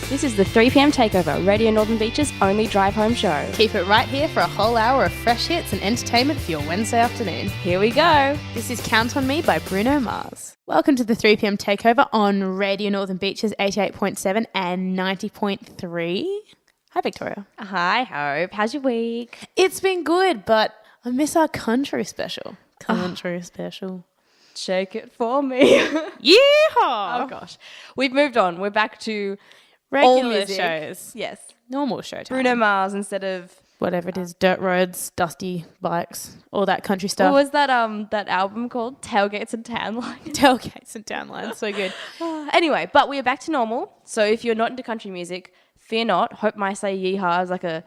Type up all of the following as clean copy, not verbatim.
This is the 3 p.m. Takeover, Radio Northern Beach's only drive-home show. Keep it right here for a whole hour of fresh hits and entertainment for your Wednesday afternoon. Here we go. This is Count on Me by Bruno Mars. Welcome to the 3 p.m. Takeover on Radio Northern Beach's 88.7 and 90.3. Hi, Victoria. Hi, Hope. How's your week? It's been good, but I miss our country special. Country special. Shake it for me. Yeehaw! Oh, gosh. We've moved on. We're back to Regular all music. shows. Yes. Normal show time. Bruno Mars instead of... Whatever it is, dirt roads, dusty bikes, all that country stuff. What was that album called? Tailgates and Tan Lines. Tailgates and Town Lines, so good. Anyway, but we are back to normal. So if you're not into country music, fear not. Hope my say yeehaw is like a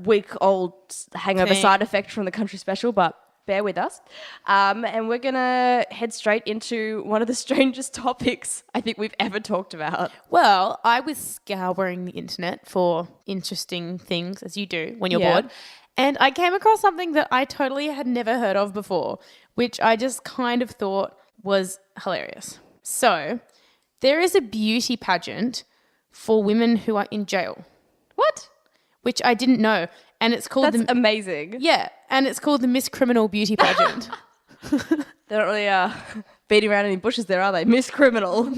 week-old hangover side effect from the country special, but bear with us. And we're going to head straight into one of the strangest topics I think we've ever talked about. Well, I was scouring the internet for interesting things, as you do when you're bored, and I came across something that I totally had never heard of before, which I just kind of thought was hilarious. So, there is a beauty pageant for women who are in jail. What? Which I didn't know. And it's called... That's amazing. Yeah, and it's called the Miss Criminal Beauty Pageant. They're not really beating around any bushes there, are they? Miss Criminal.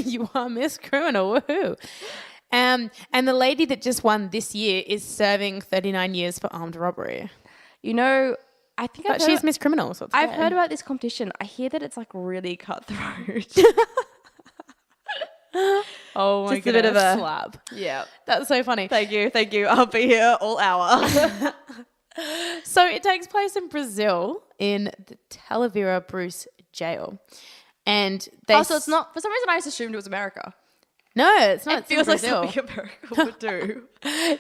You are Miss Criminal, woohoo. And the lady that just won this year is serving 39 years for armed robbery. You know, I think But she's Miss Criminal, so it's I've fair. heard about this competition. I hear that it's like really cutthroat. Oh my Just a bit of a slap. Yeah. That's so funny. Thank you. I'll be here all hour. So it takes place in Brazil in the Talavera Bruce jail. And they So it's not, for some reason I just assumed it was America. No, it's not. It feels in like Brazil. something America would do.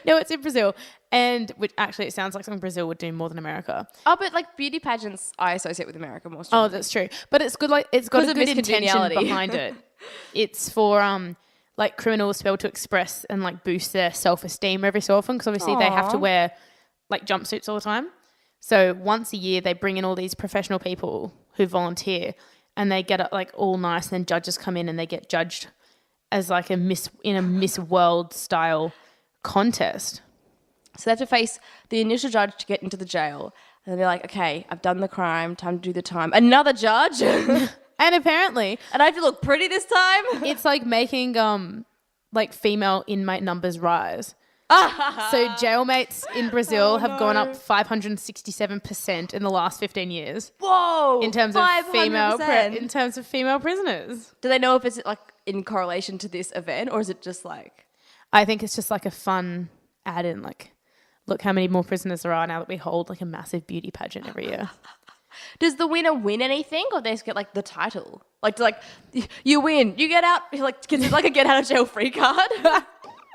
No, it's in Brazil. And which actually it sounds like something Brazil would do more than America. Oh, but like beauty pageants I associate with America more Oh, strongly. that's true. But it's good, like it's got a Because of good intention miscongeniality. behind it. It's for like criminals to be able to express and like boost their self-esteem every so often, because obviously they have to wear like jumpsuits all the time. So once a year they bring in all these professional people who volunteer, and they get like all nice, and then judges come in and they get judged as like a Miss World style contest. So they have to face the initial judge to get into the jail. And they're like, okay, I've done the crime, time to do the time. Another judge? And apparently And I have to look pretty this time? it's like making like female inmate numbers rise. So jailmates in Brazil have gone up 567% in the last 15 years. Whoa! In terms of 500%. in terms of female prisoners. Do they know if it's like in correlation to this event, or is it just like... I think it's just like a fun add in, like, look how many more prisoners there are now that we hold like a massive beauty pageant every year. Does the winner win anything, or they just get like the title? Like, you win, you get out, like, is it like a get out of jail free card?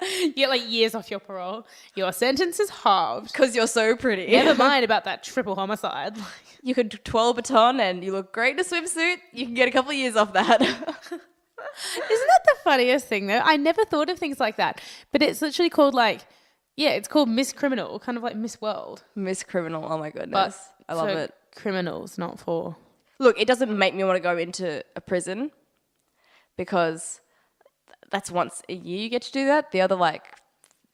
You get like years off your parole. Your sentence is halved. Because you're so pretty. Never mind about that triple homicide. You could twirl a baton and you look great in a swimsuit. You can get a couple of years off that. Isn't that the funniest thing though? I never thought of things like that. But it's literally called like, yeah, it's called Miss Criminal, kind of like Miss World. Miss Criminal, oh my goodness. But I love for it. criminals, not for... Look, it doesn't make me want to go into a prison, because that's once a year you get to do that. The other like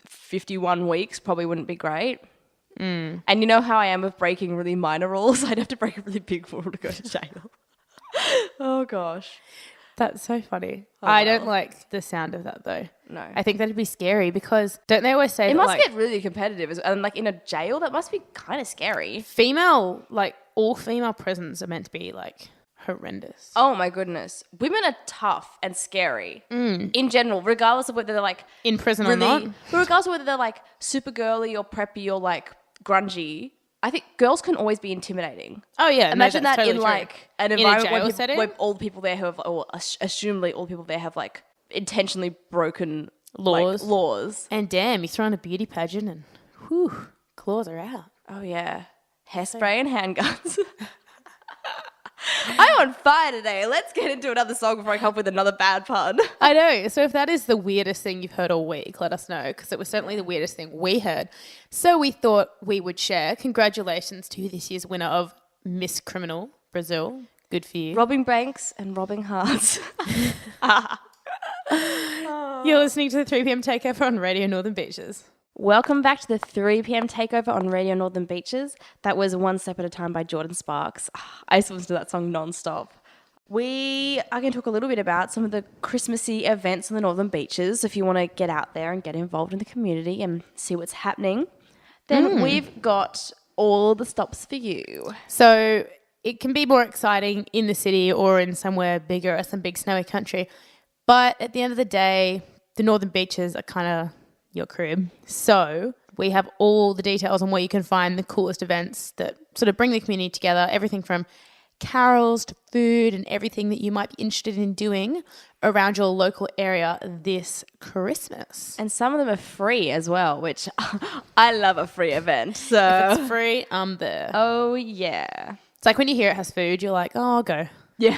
51 weeks probably wouldn't be great. And you know how I am with breaking really minor rules? I'd have to break a really big rule to go to jail. Oh gosh. That's so funny. Oh, I don't like the sound of that though. No. I think that'd be scary, because don't they always say It that must like get really competitive. And like in a jail, that must be kind of scary. all female prisons are meant to be like horrendous. Oh my goodness. Women are tough and scary in general, regardless of whether they're like In prison really, or not. regardless of whether they're like super girly or preppy or like grungy. I think girls can always be intimidating. Oh yeah. Imagine that's that totally in true. like an In a environment jail where, setting? where all the people there have, or assumably all the people there have like intentionally broken Laws. Like, laws. And damn, you throw on a beauty pageant and whew, claws are out. Oh yeah. Hairspray and handguns. I'm on fire today. Let's get into another song before I come up with another bad pun. I know. So if that is the weirdest thing you've heard all week, let us know, because it was certainly the weirdest thing we heard. So we thought we would share. Congratulations to this year's winner of Miss Criminal Brazil. Good for you. Robbing banks and robbing hearts. You're listening to the 3 p.m. Takeover on Radio Northern Beaches. Welcome back to the 3 p.m. Takeover on Radio Northern Beaches. That was One Step at a Time by Jordan Sparks. I used to listen to that song non-stop. We are going to talk a little bit about some of the Christmassy events on the Northern Beaches. If you want to get out there and get involved in the community and see what's happening, then we've got all the stops for you. So it can be more exciting in the city or in somewhere bigger or some big snowy country. But at the end of the day, the Northern Beaches are kind of your crib. So we have all the details on where you can find the coolest events that sort of bring the community together, everything from carols to food and everything that you might be interested in doing around your local area this Christmas. And some of them are free as well, which I love a free event. So If it's free, I'm there. Oh, yeah. It's like when you hear it has food, you're like, oh, I'll go. Yeah.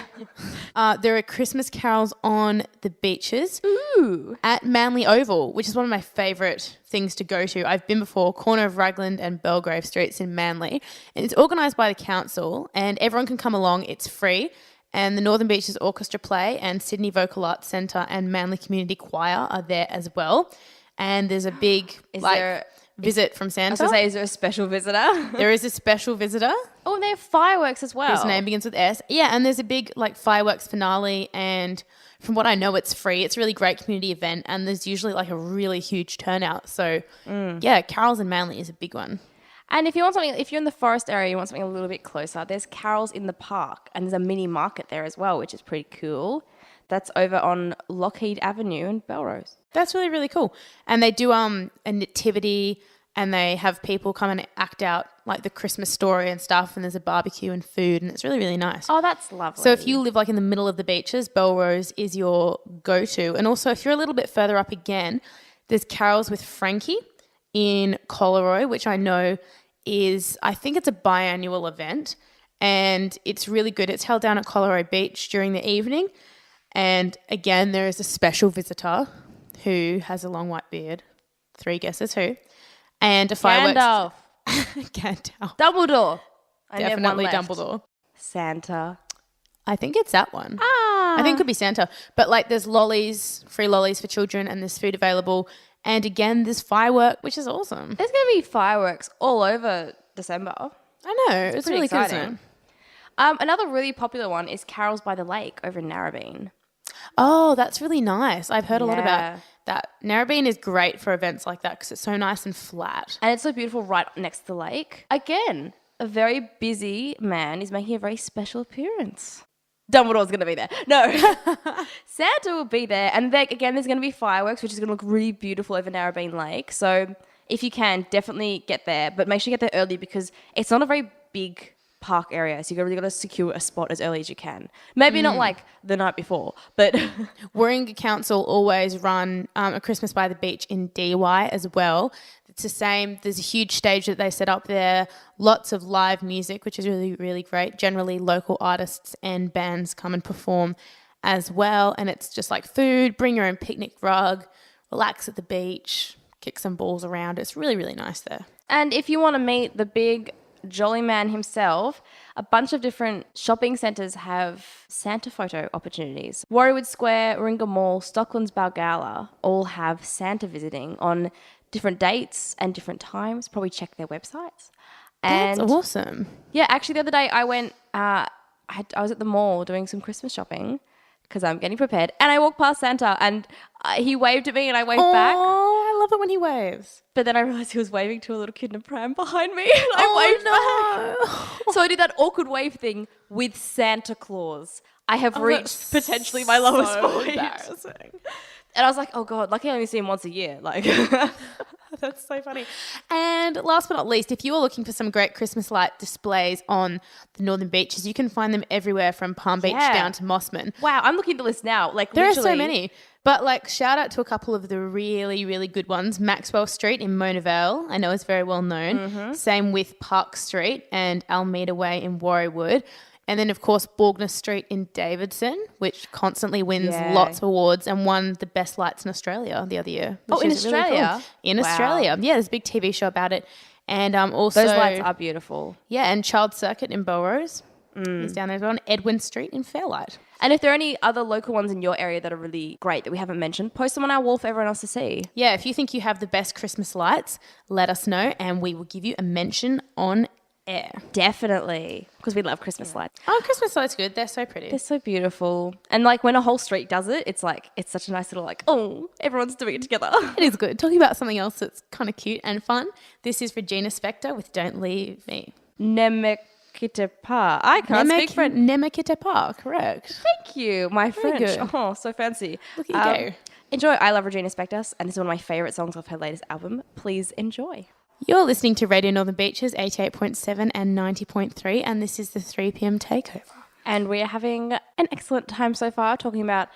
There are Christmas carols on the beaches. Ooh. At Manly Oval, which is one of my favourite things to go to. I've been before, corner of Ragland and Belgrave Streets in Manly. And it's organised by the council and everyone can come along. It's free. And the Northern Beaches Orchestra Play and Sydney Vocal Arts Centre and Manly Community Choir are there as well. And there's a big visit from Santa. I was going to say, is there a special visitor? There is a special visitor. Oh, and they have fireworks as well. His name begins with S. Yeah, and there's a big fireworks finale, and from what I know, it's free. It's a really great community event, and there's usually a really huge turnout. So yeah, carols in Manly is a big one. And if you want something, if you're in the forest area, you want something a little bit closer, there's carols in the park, and there's a mini market there as well, which is pretty cool. That's over on Lockheed Avenue in Belrose. That's really, really cool. And they do a nativity, and they have people come and act out the Christmas story and stuff, and there's a barbecue and food, and it's really, really nice. Oh, that's lovely. So if you live in the middle of the beaches, Belrose is your go-to. And also if you're a little bit further up again, there's Carols with Frankie in Collaroy, which I know I think it's a biannual event, and it's really good. It's held down at Collaroy Beach during the evening. And again, there is a special visitor who has a long white beard. 3 guesses who. And a fireworks. Gandalf. Gandalf. Dumbledore. Definitely Dumbledore. Santa. I think it's that one. I think it could be Santa. But there's lollies, free lollies for children, and there's food available. And again, there's firework, which is awesome. There's going to be fireworks all over December. I know. It's really exciting. good, isn't it? Another really popular one is Carols by the Lake over in Narrabeen. Oh, that's really nice. I've heard a lot about that. Narrabeen is great for events like that because it's so nice and flat. And it's so beautiful right next to the lake. Again, a very busy man is making a very special appearance. Dumbledore's going to be there. No. Santa will be there. And again, there's going to be fireworks, which is going to look really beautiful over Narrabeen Lake. So if you can, definitely get there. But make sure you get there early because it's not a very big park area. So you really got to secure a spot as early as you can. Maybe not the night before, but... Warringah Council always run a Christmas by the beach in DY as well. It's the same. There's a huge stage that they set up there. Lots of live music, which is really, really great. Generally, local artists and bands come and perform as well. And it's just food, bring your own picnic rug, relax at the beach, kick some balls around. It's really, really nice there. And if you want to meet the big jolly man himself, a bunch of different shopping centres have Santa photo opportunities. Warriewood Square, Warringah Mall, Stocklands Balgala all have Santa visiting on different dates and different times. Probably check their websites. That's awesome. Yeah, actually the other day I went, I was at the mall doing some Christmas shopping because I'm getting prepared, and I walked past Santa and he waved at me and I waved back. Oh, I love it when he waves. But then I realised he was waving to a little kid in a pram behind me and I waved back. So I did that awkward wave thing with Santa Claus. I have reached potentially my lowest point. Embarrassing. And I was like, oh God, lucky I only see him once a year. That's so funny. And last but not least, if you are looking for some great Christmas light displays on the Northern Beaches, you can find them everywhere from Palm Beach down to Mossman. Wow, I'm looking at the list now. There are so many. But shout out to a couple of the really, really good ones. Maxwell Street in Mona Vale, I know is very well known. Mm-hmm. Same with Park Street and Almeida Way in Warriewood. And then, of course, Borgner Street in Davidson, which constantly wins lots of awards and won the best lights in Australia the other year. Oh, in Australia? Really cool. In Australia. Yeah, there's a big TV show about it. And also... Those lights are beautiful. Yeah, and Child Circuit in Belrose. He's down there as well on Edwin Street in Fairlight. And if there are any other local ones in your area that are really great that we haven't mentioned, post them on our wall for everyone else to see. Yeah, if you think you have the best Christmas lights, let us know and we will give you a mention on air. Definitely. Because we love Christmas lights. Oh, Christmas lights good. They're so pretty. They're so beautiful. And like when a whole street does it, it's like, it's such a nice little like, oh, everyone's doing it together. It is good. Talking about something else that's kind of cute and fun. This is Regina Spektor with Don't Leave Me. Nemekitepa. I can't speak French. Nemekitepa, correct. Thank you. My French. good. Oh, so fancy. Look at you go. Enjoy. I love Regina Spektor, and this is one of my favourite songs off her latest album. Please enjoy. You're listening to Radio Northern Beaches, 88.7 and 90.3, and this is the 3 p.m. Takeover. And we are having an excellent time so far talking about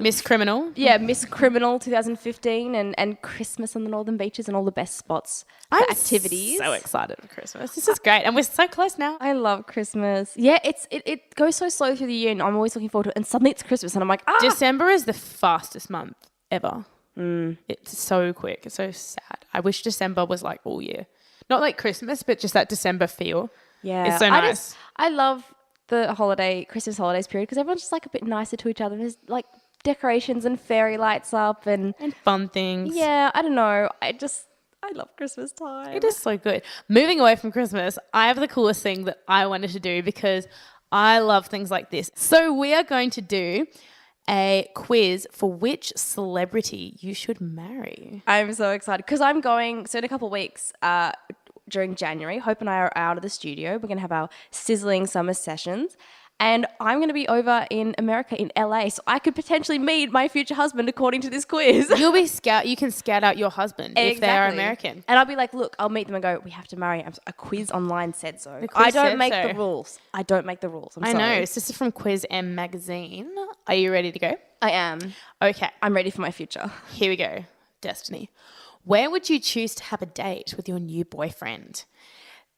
Miss Criminal. Yeah, Miss Criminal 2015 and Christmas on the Northern Beaches and all the best spots for activities. So excited for Christmas. This is great. And we're so close now. I love Christmas. Yeah, it goes so slow through the year and I'm always looking forward to it. And suddenly it's Christmas and I'm like, December is the fastest month ever. It's so quick. It's so sad. I wish December was like all year. Not like Christmas, but just that December feel. Yeah. It's so nice. I love the Christmas holidays period because everyone's just like a bit nicer to each other. There's like decorations and fairy lights up and fun things. Yeah, I don't know. I love Christmas time. It is so good. Moving away from Christmas, I have the coolest thing that I wanted to do because I love things like this. So we are going to do a quiz for which celebrity you should marry. I'm so excited because I'm going, so in a couple of weeks, during January, Hope and I are out of the studio. We're going to have our sizzling summer sessions. And I'm going to be over in America, in LA, so I could potentially meet my future husband according to this quiz. You'll be you can scout out your husband if they are American. And I'll be like, look, I'll meet them and go, we have to marry. A quiz online said so. I don't make the rules. I don't make the rules. I'm sorry. I know. This is from Quiz M Magazine. Are you ready to go? I am. Okay. I'm ready for my future. Here we go. Destiny. Where would you choose to have a date with your new boyfriend?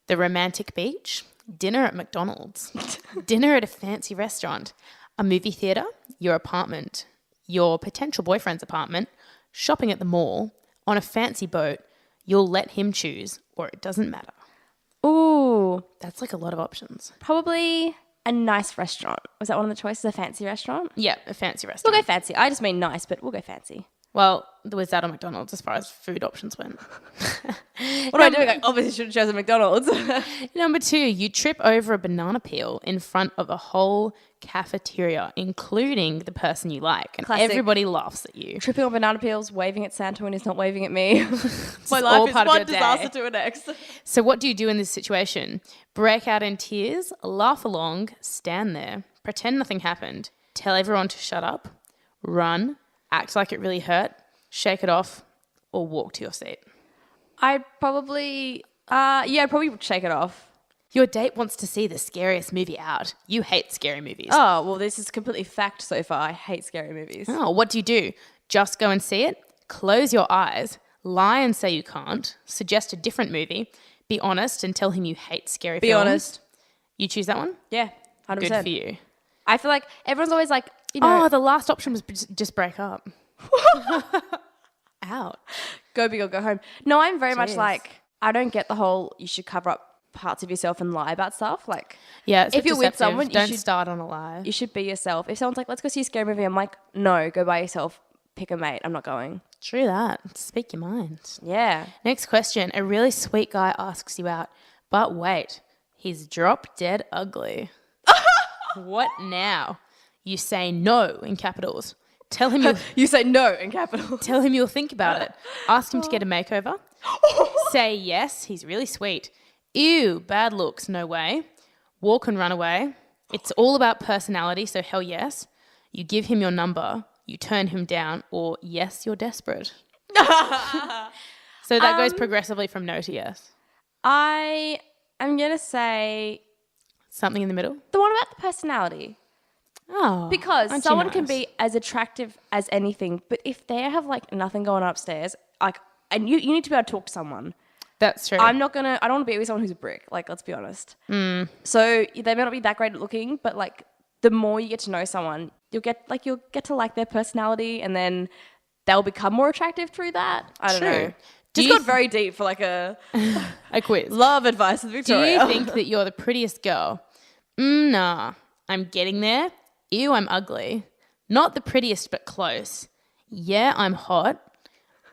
The romantic beach? Dinner at McDonald's, dinner at a fancy restaurant, a movie theatre, your apartment, your potential boyfriend's apartment, shopping at the mall, on a fancy boat, you'll let him choose, or it doesn't matter. Ooh. That's like a lot of options. Probably a nice restaurant. Was that one of the choices, a fancy restaurant? Yeah, a fancy restaurant. We'll go fancy. I just mean nice, but we'll go fancy. Well, there was that on McDonald's as far as food options went. What am I doing? I obviously should have chosen McDonald's. Number 2, you trip over a banana peel in front of a whole cafeteria, including the person you like. And Classic. Everybody laughs at you. Tripping on banana peels, waving at Santa when he's not waving at me. My all life is part of one your day. disaster to the next. So what do you do in this situation? Break out in tears, laugh along, stand there, pretend nothing happened, tell everyone to shut up, run, act like it really hurt, shake it off, or walk to your seat. I'd probably shake it off. Your date wants to see the scariest movie out. You hate scary movies. Oh, well, this is completely fact so far. I hate scary movies. Oh, what do? Just go and see it? Close your eyes, lie and say you can't, suggest a different movie, be honest and tell him you hate scary films. Be honest. You choose that one? Yeah, 100%. Good for you. I feel like everyone's always like, you know. Oh, the last option was just break up. Out. Go big or go home. No, I'm very much like, I don't get the whole you should cover up parts of yourself and lie about stuff. Like, yeah, it's if you're with someone, don't start on a lie. You should be yourself. If someone's like, let's go see a scary movie, I'm like, no, go by yourself. Pick a mate. I'm not going. True that. Speak your mind. Yeah. Next question. A really sweet guy asks you out, but wait, he's drop dead ugly. What now? You say no in capitals. Tell him you say no in capital. Tell him you'll think about it. Ask him to get a makeover. Say yes, he's really sweet. Ew, bad looks, no way. Walk and run away. It's all about personality, so hell yes. You give him your number, you turn him down, or yes, you're desperate. So that goes progressively from no to yes. I am going to say... something in the middle? The one about the personality. Oh, because someone can be as attractive as anything, but if they have like nothing going on upstairs, like, and you need to be able to talk to someone. That's true. I don't want to be with someone who's a brick. Like, let's be honest. So they may not be that great at looking, but like the more you get to know someone, you'll get to like their personality, and then they'll become more attractive through that. I don't know. Just got very deep for like a quiz. Love advice with Victoria. Do you think that you're the prettiest girl, Nah, I'm getting there. Ew, I'm ugly. Not the prettiest, but close. Yeah, I'm hot.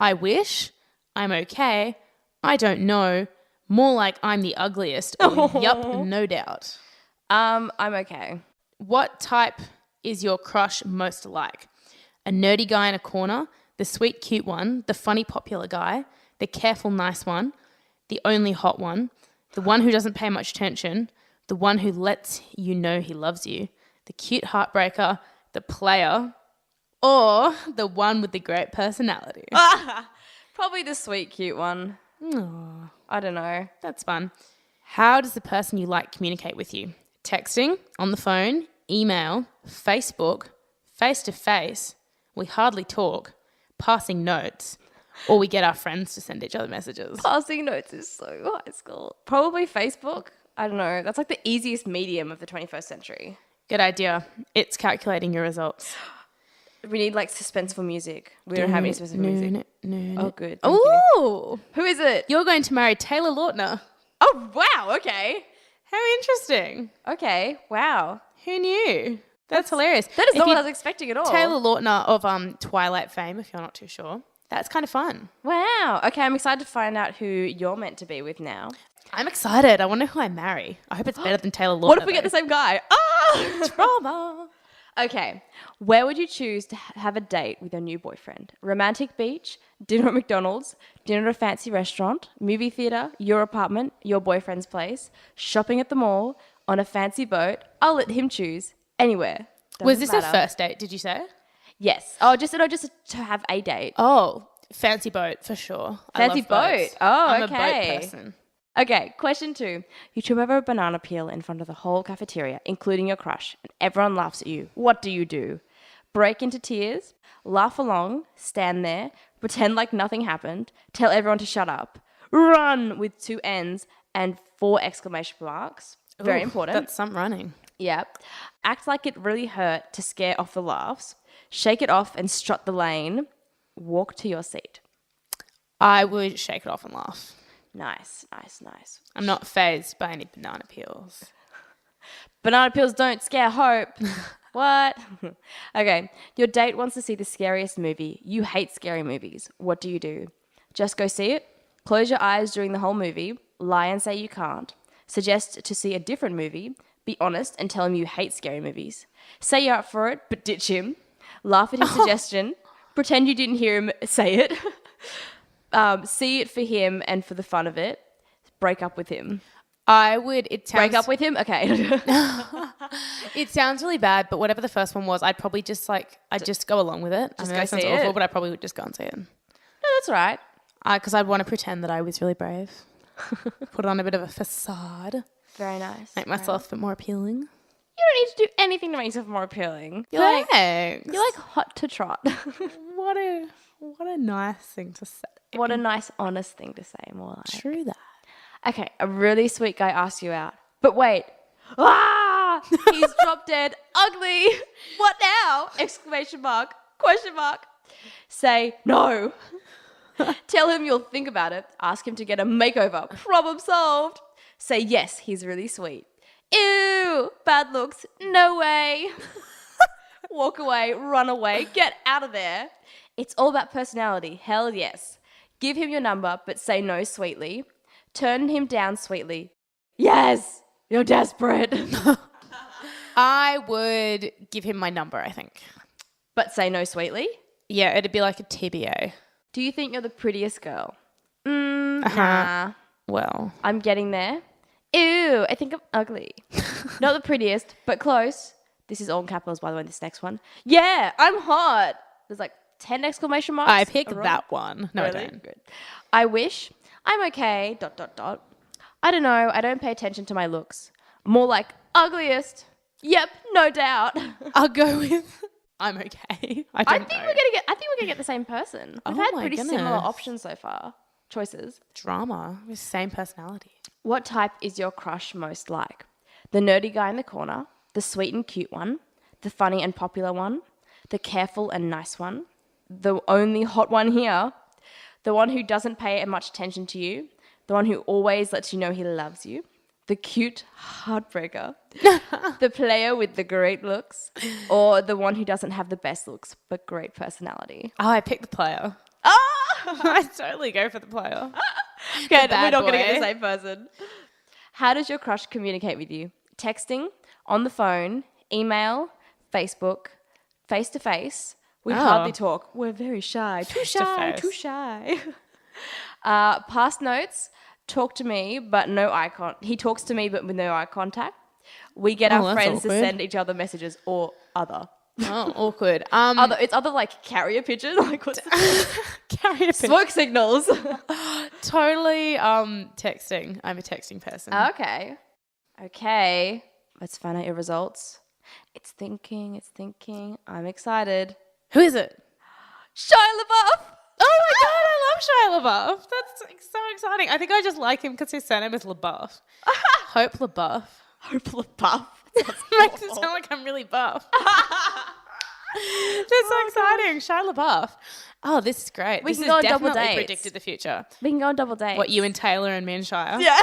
I wish. I'm okay. I don't know. More like I'm the ugliest. Oh, yup, no doubt. I'm okay. What type is your crush most like? A nerdy guy in a corner, the sweet cute one, the funny popular guy, the careful nice one, the only hot one, the one who doesn't pay much attention, the one who lets you know he loves you, the cute heartbreaker, the player, or the one with the great personality. Probably the sweet, cute one. Aww, I don't know. that's fun. How does the person you like communicate with you? Texting, on the phone, email, Facebook, face-to-face, we hardly talk, passing notes, or we get our friends to send each other messages. Passing notes is so high school. Probably Facebook. I don't know. That's like the easiest medium of the 21st century. Good idea. It's calculating your results. We need like suspenseful music. We don't have any suspenseful music. No. Oh, good. Thank you. Ooh! Who is it? You're going to marry Taylor Lautner. Oh, wow. Okay. How interesting. Okay. Wow. Who knew? That's hilarious. That is If not you- what I was expecting at all. Taylor Lautner of Twilight fame, if you're not too sure. That's kind of fun. Wow. Okay, I'm excited to find out who you're meant to be with now. I'm excited. I wonder who I marry. I hope it's better than Taylor Lautner. What if we get the same guy? Ah! drama? Okay. Where would you choose to have a date with your new boyfriend? Romantic beach, dinner at McDonald's, dinner at a fancy restaurant, movie theater, your apartment, your boyfriend's place, shopping at the mall, on a fancy boat. I'll let him choose. Anywhere. Was Doesn't this a matter. first date, did you say? Yes. Oh, just to have a date. Oh, fancy boat for sure. Fancy I love boats. boat. Oh, I'm okay. a boat person. Okay, question 2. You trip over a banana peel in front of the whole cafeteria, including your crush, and everyone laughs at you. What do? Break into tears, laugh along, stand there, pretend like nothing happened, tell everyone to shut up, run with 2 N's and 4 exclamation marks. Very Ooh, important. That's some running. Yeah. Act like it really hurt to scare off the laughs. Shake it off and strut the lane. Walk to your seat. I would shake it off and laugh. Nice. I'm not phased by any banana peels. Banana peels don't scare hope. What? Okay. Your date wants to see the scariest movie. You hate scary movies. What do? Just go see it? Close your eyes during the whole movie. Lie and say you can't. Suggest to see a different movie. Be honest and tell him you hate scary movies. Say you're up for it, but ditch him. Laugh at his suggestion. Pretend you didn't hear him say it. See it for him and for the fun of it. Break up with him. Break up with him? Okay. It sounds really bad, but whatever the first one was, I'd probably just I'd just go along with it. Just I know go that sounds see awful, it. but I probably would just go and see it. No, that's all right. Because I'd want to pretend that I was really brave. Put on a bit of a facade. Very nice. Make myself a bit more appealing. You don't need to do anything to make yourself more appealing. You're like hot to trot. What a nice thing to say. What a nice, honest thing to say. More like. True that. Okay, a really sweet guy asks you out. But wait. Ah! He's drop dead ugly. What now? Exclamation mark. Question mark. Say no. Tell him you'll think about it. Ask him to get a makeover. Problem solved. Say yes, he's really sweet. Ew, bad looks. No way. Walk away, run away, get out of there. It's all about personality. Hell yes. Give him your number, but say no sweetly. Turn him down sweetly. Yes, you're desperate. I would give him my number, I think. But say no sweetly? Yeah, it'd be like a TBA. Do you think you're the prettiest girl? Nah. Well, I'm getting there. Ew, I think I'm ugly. Not the prettiest, but close. This is all in capitals, by the way, this next one. Yeah, I'm hot. There's like 10 exclamation marks. I picked around. that one. No, Really? I don't. Good. I wish. I'm okay. ... I don't know. I don't pay attention to my looks. More like ugliest. Yep, no doubt. I'll go with I'm okay. I I don't think know. we're gonna get the same person. We've Oh had my pretty similar goodness. options so far. Choices. Drama with same personality. What type is your crush most like? The nerdy guy in the corner, the sweet and cute one, the funny and popular one, the careful and nice one, the only hot one here, the one who doesn't pay much attention to you, the one who always lets you know he loves you, the cute heartbreaker, the player with the great looks, or the one who doesn't have the best looks but great personality? Oh, I picked the player. Ah! I totally go for the player. Okay, bad we're not going to boy. get the same person. How does your crush communicate with you? Texting, on the phone, email, Facebook, face-to-face. We hardly talk. We're very shy. Too shy, Face-to-face. too shy. Past notes, talk to me, but no eye contact. He talks to me, but with no eye contact. We get our that's friends to awkward. send each other messages or other. Oh, awkward. It's other like carrier pigeon. Like what's Carry a smoke signals? Totally texting. I'm a texting person. Okay. Let's find out your results. It's thinking. I'm excited. Who is it? Shia LaBeouf. Oh my god, I love Shia LaBeouf. That's like, so exciting. I think I just like him because his surname is LaBeouf. Hope LaBeouf. Hope LaBeouf. Makes it sound like I'm really buff. That's so exciting. Shia LaBeouf. Oh, this is great. We This can has go on double definitely dates. predicted the future. We can go on double dates. What, you and Taylor and me and Shia? Yeah.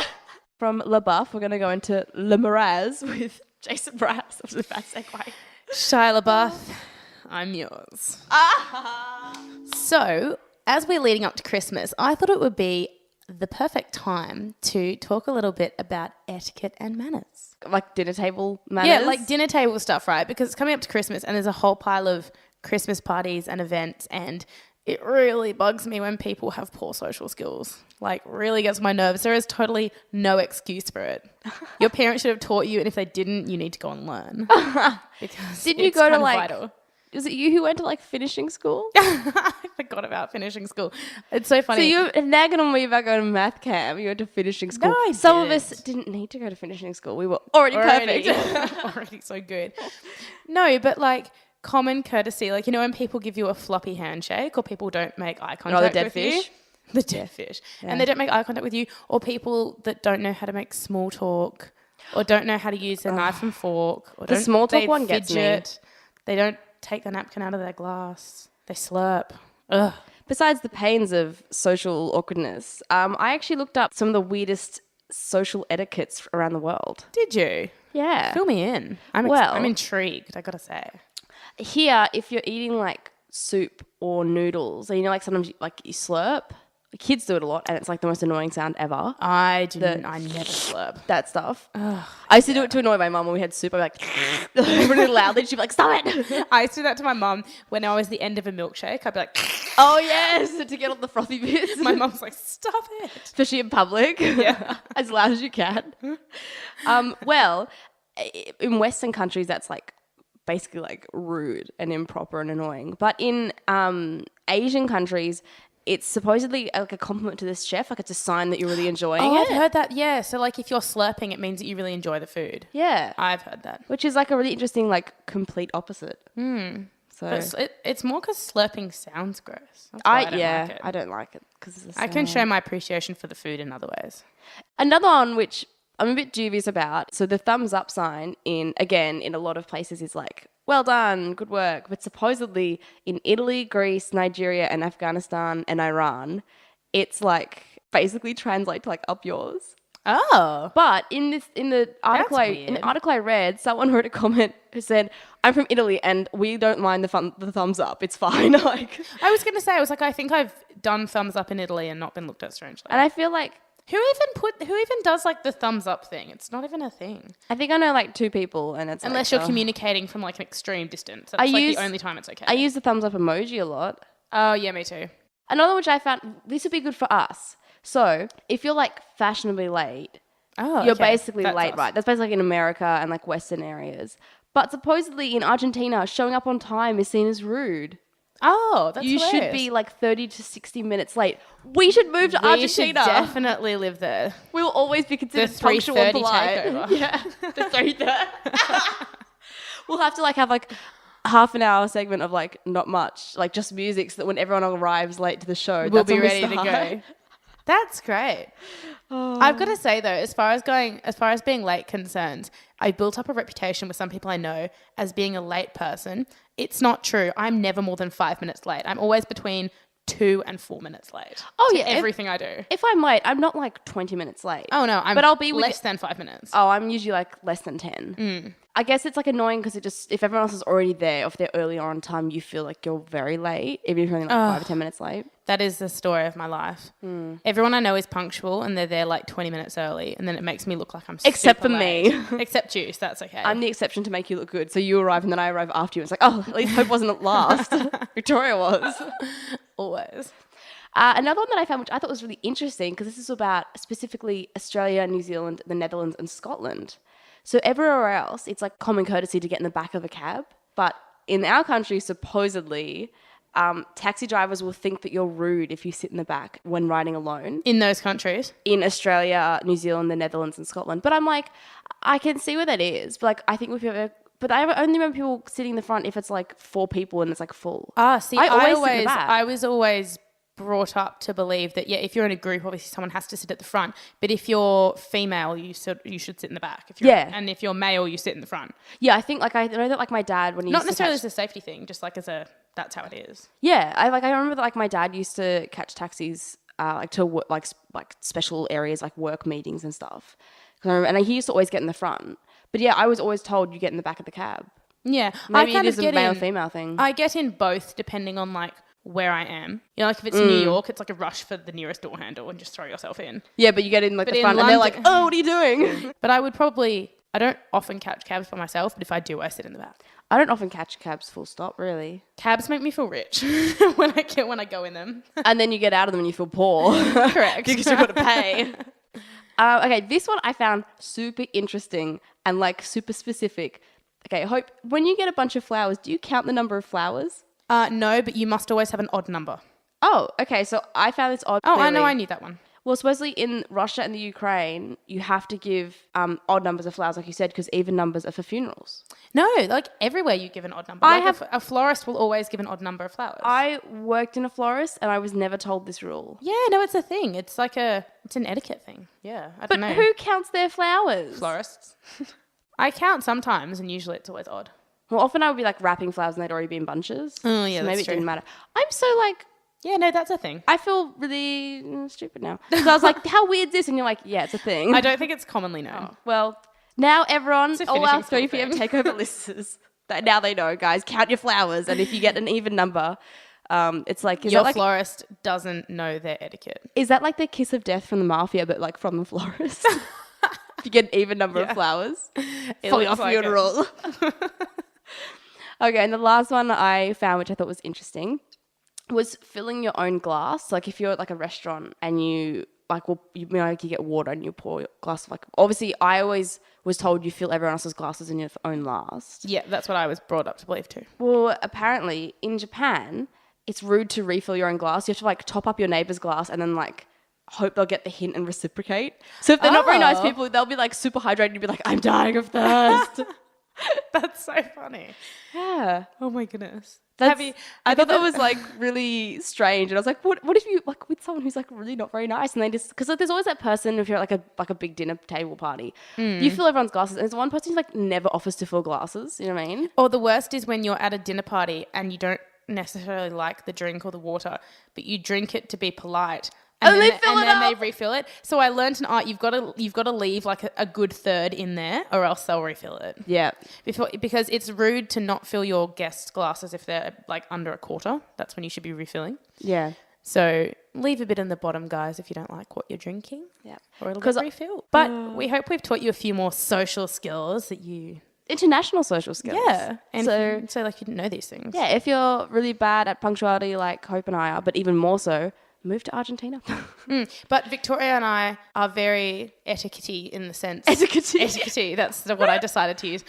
From LaBeouf, we're going to go into Le Miraz with Jason Mraz. That was a bad segue. Shia LaBeouf, I'm yours. So, as we're leading up to Christmas, I thought it would be the perfect time to talk a little bit about etiquette and manners. Like dinner table manners? Yeah, like dinner table stuff, right? Because it's coming up to Christmas and there's a whole pile of Christmas parties and events, and it really bugs me when people have poor social skills. Like, really gets my nerves. There is totally no excuse for it. Your parents should have taught you, and if they didn't, you need to go and learn. Because Didn't you it's go to kind of like, vital. was it you who went to like finishing school? I forgot about finishing school. It's so funny. So you were nagging on me about going to math camp. You went to finishing school. No, I Some of didn't. us didn't need to go to finishing school. We were already perfect. Already so good. No, but like common courtesy, like, you know, when people give you a floppy handshake or people don't make eye contact dead with fish? you. The dead fish. Yeah. And they don't make eye contact with you, or people that don't know how to make small talk or don't know how to use a knife and fork. Or The don't, small talk they one gets me. fidget. They don't take the napkin out of their glass. They slurp. Ugh. Besides the pains of social awkwardness, I actually looked up some of the weirdest social etiquettes around the world. Did you? Yeah. Fill me in. I'm intrigued, I gotta say. Here, if you're eating like soup or noodles, and you know, like sometimes you slurp. The kids do it a lot, and it's like the most annoying sound ever. I never slurp. That stuff. I used to do it to annoy my mum when we had soup. I'd be like, really loudly. She'd be like, stop it. I used to do that to my mum when I was the end of a milkshake. I'd be like, Oh, yes. To get all the frothy bits. my mum's like, stop it. Especially in public. Yeah. As loud as you can. Well, in Western countries, that's like basically like rude and improper and annoying. But in Asian countries, it's supposedly like a compliment to this chef. Like it's a sign that you're really enjoying Oh, it. I've heard that. Yeah. So like if you're slurping, it means that you really enjoy the food. Yeah. I've heard that. Which is like a really interesting, like complete opposite. So But it's more because slurping sounds gross. That's why I don't like it. I don't like it because I can show my appreciation for the food in other ways. Another one which I'm a bit dubious about. So the thumbs up sign in a lot of places is like, well done, good work. But supposedly in Italy, Greece, Nigeria, and Afghanistan and Iran, it's like basically translate to like up yours. Oh. But in the article I read, someone wrote a comment who said, "I'm from Italy and we don't mind the thumbs up. It's fine." Like, I was gonna say, I was like, I think I've done thumbs up in Italy and not been looked at strangely. and I feel like Who even does like the thumbs up thing? It's not even a thing. I think I know like two people, and it's Unless like, you're communicating from like an extreme distance. That's use- the only time it's okay. I use the thumbs up emoji a lot. Oh yeah, me too. Another which I found, this would be good for us. So if you're like fashionably late, Oh, you're okay. basically That's late, us. right? That's basically like in America and like Western areas. But supposedly in Argentina, showing up on time is seen as rude. Oh, that's You should hilarious. be like 30 to 60 minutes late. We should move to We should Argentina. definitely live there. We will always be considered The punctual and 3:30 polite. takeover. Yeah, the 3:30. We'll have to like have like half an hour segment of like not much, like just music, so that when everyone arrives late to the show, We'll that's be when we ready to start. go. That's great. Oh. I've got to say though, as far as being late concerned, I built up a reputation with some people I know as being a late person. It's not true. I'm never more than 5 minutes late. I'm always between 2 and 4 minutes late. Oh, to yeah. everything I do. If I'm late, I'm not like 20 minutes late. Oh, no. But I'll be less than 5 minutes. Oh, I'm usually like less than 10. I guess it's like annoying because if everyone else is already there, if they're earlier on time, you feel like you're very late, even if you're only like 5 or 10 minutes late. That is the story of my life. Everyone I know is punctual and they're there like 20 minutes early, and then it makes me look like I'm Except super for late. me. Except you, so that's okay. I'm the exception to make you look good. So you arrive and then I arrive after you. It's like, oh, at least Hope wasn't at last. Victoria was. Always. Another one that I found, which I thought was really interesting, because this is about specifically Australia, New Zealand, the Netherlands, and Scotland. So everywhere else, it's like common courtesy to get in the back of a cab. But in our country, supposedly, taxi drivers will think that you're rude if you sit in the back when riding alone. In those countries? In Australia, New Zealand, the Netherlands, and Scotland. But I'm like, I can see where that is. But like, I think if you ever... But I only remember people sitting in the front if it's like 4 people and it's like full. See, I was always brought up to believe that, if you're in a group, obviously someone has to sit at the front. But if you're female, you should sit in the back. And if you're male, you sit in the front. Yeah, I think like I know that like my dad when he not necessarily as a safety thing, just like that's how it is. Yeah, I remember that like my dad used to catch taxis like to work, like special areas like work meetings and stuff. And he used to always get in the front. But yeah, I was always told you get in the back of the cab. Yeah, maybe it is a male-female thing. I get in both depending on like where I am. You know, like if it's New York, it's like a rush for the nearest door handle and just throw yourself in. Yeah, but you get in like the front and they're like, oh, what are you doing? But I don't often catch cabs by myself, but if I do, I sit in the back. I don't often catch cabs full stop, really. Cabs make me feel rich when I go in them. And then you get out of them and you feel poor. Correct. Because you've got to pay. Okay, this one I found super interesting and like super specific. Okay, Hope, when you get a bunch of flowers, do you count the number of flowers? No, but you must always have an odd number. Oh, okay, so I found this odd. Oh, clearly. I know, I knew that one. Well, supposedly in Russia and the Ukraine, you have to give odd numbers of flowers, like you said, because even numbers are for funerals. No, like everywhere you give an odd number. A florist will always give an odd number of flowers. I worked in a florist and I was never told this rule. Yeah, no, it's a thing. It's like it's an etiquette thing. Yeah, I don't know. But who counts their flowers? Florists. I count sometimes, and usually it's always odd. Well, often I would be like wrapping flowers and they'd already be in bunches. Oh, yeah, so that's maybe true. It didn't matter. I'm so like... Yeah, no, that's a thing. I feel really stupid now. So I was like, how weird is this? And you're like, yeah, it's a thing. I don't think it's commonly known. Oh, well, now everyone, all our school 3 p.m. takeover listeners, now they know, guys, count your flowers. And if you get an even number, it's like... Your florist doesn't know their etiquette. Is that like the kiss of death from the mafia, but like from the florist? If you get an even number of flowers for your funeral. Okay, and the last one I found, which I thought was interesting, was filling your own glass. Like if you're at like a restaurant and you like, you get water and you pour your glass of like, obviously I always was told you fill everyone else's glasses in your own last. Yeah, that's what I was brought up to believe too. Well, apparently in Japan, it's rude to refill your own glass. You have to like top up your neighbor's glass and then like hope they'll get the hint and reciprocate. So if they're not very nice people, they'll be like super hydrated and you'll be like, I'm dying of thirst. That's so funny. Yeah. Oh my goodness. I thought that was like really strange, and I was like, what if you like with someone who's like really not very nice, and they just, because like, there's always that person if you're at like a big dinner table party, you fill everyone's glasses, and there's one person who like never offers to fill glasses. You know what I mean? Or the worst is when you're at a dinner party and you don't necessarily like the drink or the water, but you drink it to be polite. And then they refill it. So I learned an art. You've got to leave like a good third in there, or else they'll refill it. Yeah. Because it's rude to not fill your guests' glasses if they're like under a quarter. That's when you should be refilling. Yeah. So leave a bit in the bottom, guys, if you don't like what you're drinking. Yeah. Or it'll get refilled. But we hope we've taught you a few more social skills that you... International social skills. Yeah. And so like you didn't know these things. Yeah. If you're really bad at punctuality like Hope and I are, but even more so, move to Argentina. But Victoria and I are very etiquette-y in the sense... Etiquette-y, that's what I decided to use.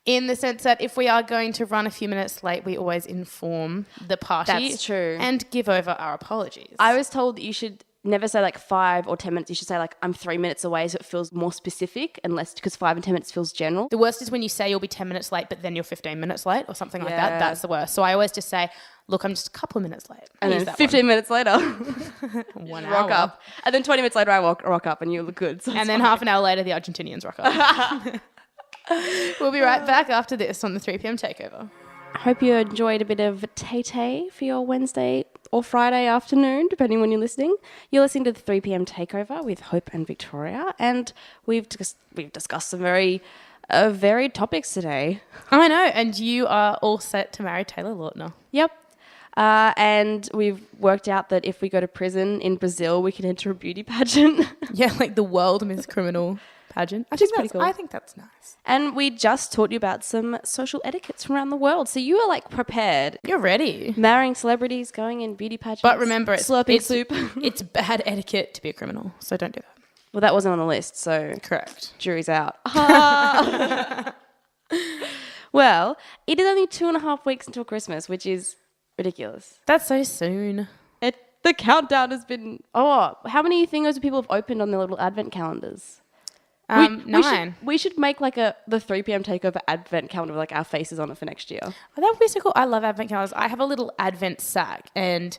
In the sense that if we are going to run a few minutes late, we always inform the party. That's true. And give over our apologies. I was told that you should never say like 5 or 10 minutes. You should say like, I'm 3 minutes away, so it feels more specific, and less, because 5 and 10 minutes feels general. The worst is when you say you'll be 10 minutes late, but then you're 15 minutes late or something like that. That's the worst. So I always just say, look, I'm just a couple of minutes late. And then 15 minutes later, 1 hour. Rock up. And then 20 minutes later, I rock up and you look good. So and then half an hour later, the Argentinians rock up. We'll be right back after this on the 3 p.m. Takeover. I hope you enjoyed a bit of Tay-Tay for your Wednesday or Friday afternoon, depending when you're listening. You're listening to the 3 p.m. Takeover with Hope and Victoria, and we've discussed some very varied topics today. I know, and you are all set to marry Taylor Lautner. Yep. And we've worked out that if we go to prison in Brazil, we can enter a beauty pageant. Yeah, like the World Miss Criminal pageant. I think that's nice. And we just taught you about some social etiquettes from around the world. So you are like prepared. You're ready. Marrying celebrities, going in beauty pageants. But remember, slurping soup. It's bad etiquette to be a criminal, so don't do that. Well, that wasn't on the list, so correct. Jury's out. Well, it is only 2.5 weeks until Christmas, which is ridiculous. That's so soon. The countdown has been... Oh, how many things do people have opened on their little advent calendars? 9. We should make like the 3 p.m. Takeover advent calendar with like our faces on it for next year. Oh, that would be so cool. I love advent calendars. I have a little advent sack and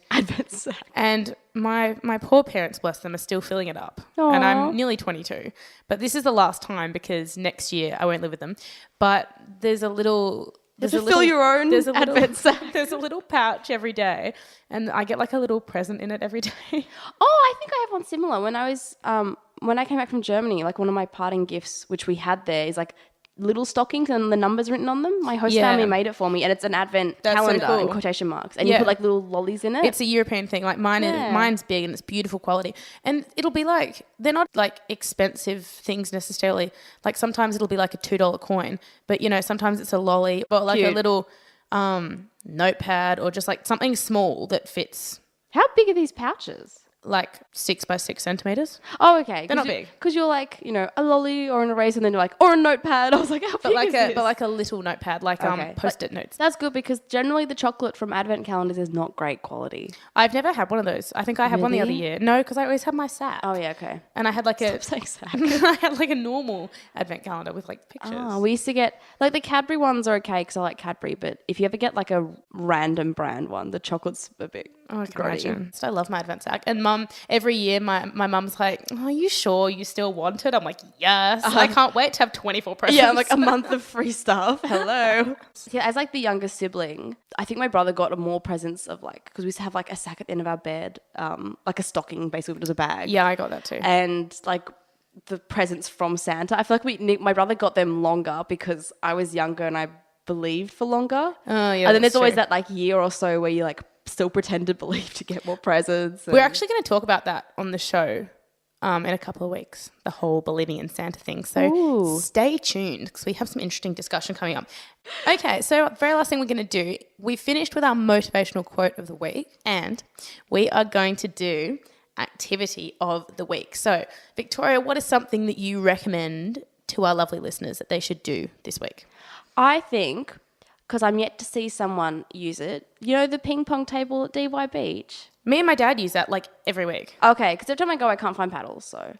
my poor parents, bless them, are still filling it up. Aww. And I'm nearly 22. But this is the last time because next year I won't live with them. But there's a little... fill your own advent sack. There's a little pouch every day, and I get like a little present in it every day. Oh, I think I have one similar. When I came back from Germany, like one of my parting gifts, which we had there, is like little stockings and the numbers written on them. My host family made it for me, and it's an advent calendar in quotation marks, and you put like little lollies in it. It's a European thing. Like mine's big and it's beautiful quality, and it'll be like, they're not like expensive things necessarily. Like sometimes it'll be like a $2 coin, but you know, sometimes it's a lolly or like a little notepad or just like something small that fits. How big are these pouches? Like 6 by 6 centimeters. Oh, okay. They're not big. Because you're like, you know, a lolly or an eraser, and then you're like, or a notepad. I was like, how big is this? But like a little notepad, like Post-it notes. That's good because generally the chocolate from advent calendars is not great quality. I've never had one of those. I think I had one the other year. No, because I always had my sack. Oh yeah, okay. And I had like Stop saying sack. I had like a normal advent calendar with like pictures. Oh, we used to get like the Cadbury ones are okay because I like Cadbury, but if you ever get like a random brand one, the chocolate's a bit. Oh, I can imagine. So I love my advent sack. And Mum, every year my mum's like, oh, are you sure you still want it? I'm like, yes. I can't wait to have 24 presents. Yeah, like a month of free stuff. Hello. Yeah, as like the younger sibling, I think my brother got more presents of like, because we used to have like a sack at the end of our bed, like a stocking basically, but it was a bag. Yeah, I got that too. And like the presents from Santa. I feel like my brother got them longer because I was younger and I believed for longer. Oh, yeah. And then there's always that like year or so where you like still pretend to believe to get more presents. We're actually going to talk about that on the show in a couple of weeks, the whole believing in Santa thing. So stay tuned because we have some interesting discussion coming up. Okay, so very last thing we're going to do, we finished with our motivational quote of the week and we are going to do activity of the week. So Victoria, what is something that you recommend to our lovely listeners that they should do this week? I think... because I'm yet to see someone use it. You know the ping pong table at DY Beach? Me and my dad use that like every week. Okay, because every time I go I can't find paddles, so.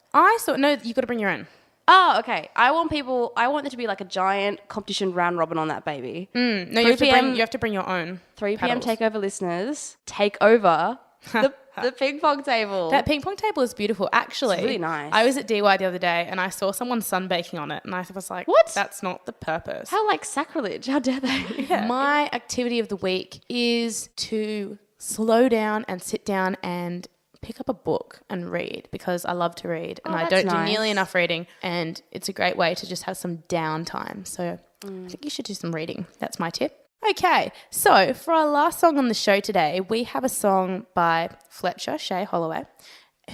No, you got to bring your own. Oh, okay. I want there to be like a giant competition round robin on that baby. No, you have to bring your own 3 p.m. Takeover listeners, take over the ping pong table. That ping pong table is beautiful. Actually, it's really nice. I was at DY the other day and I saw someone sunbaking on it and I was like, what? That's not the purpose. How like sacrilege? How dare they? Yeah. My activity of the week is to slow down and sit down and pick up a book and read because I love to read and I don't do nearly enough reading and it's a great way to just have some downtime. So I think you should do some reading. That's my tip. Okay, so for our last song on the show today, we have a song by Fletcher Shea Holloway,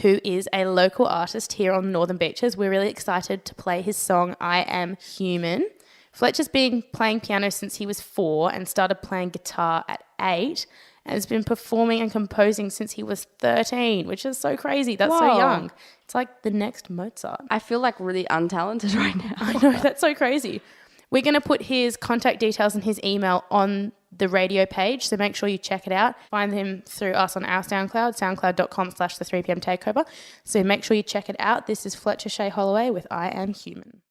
who is a local artist here on the Northern Beaches. We're really excited to play his song, I Am Human. Fletcher's been playing piano since he was 4 and started playing guitar at 8 and has been performing and composing since he was 13, which is so crazy. That's so young. It's like the next Mozart. I feel like really untalented right now. I know, that's so crazy. We're going to put his contact details and his email on the radio page, so make sure you check it out. Find him through us on our SoundCloud, soundcloud.com/the 3pm takeover. So make sure you check it out. This is Fletcher Shea Holloway with I Am Human.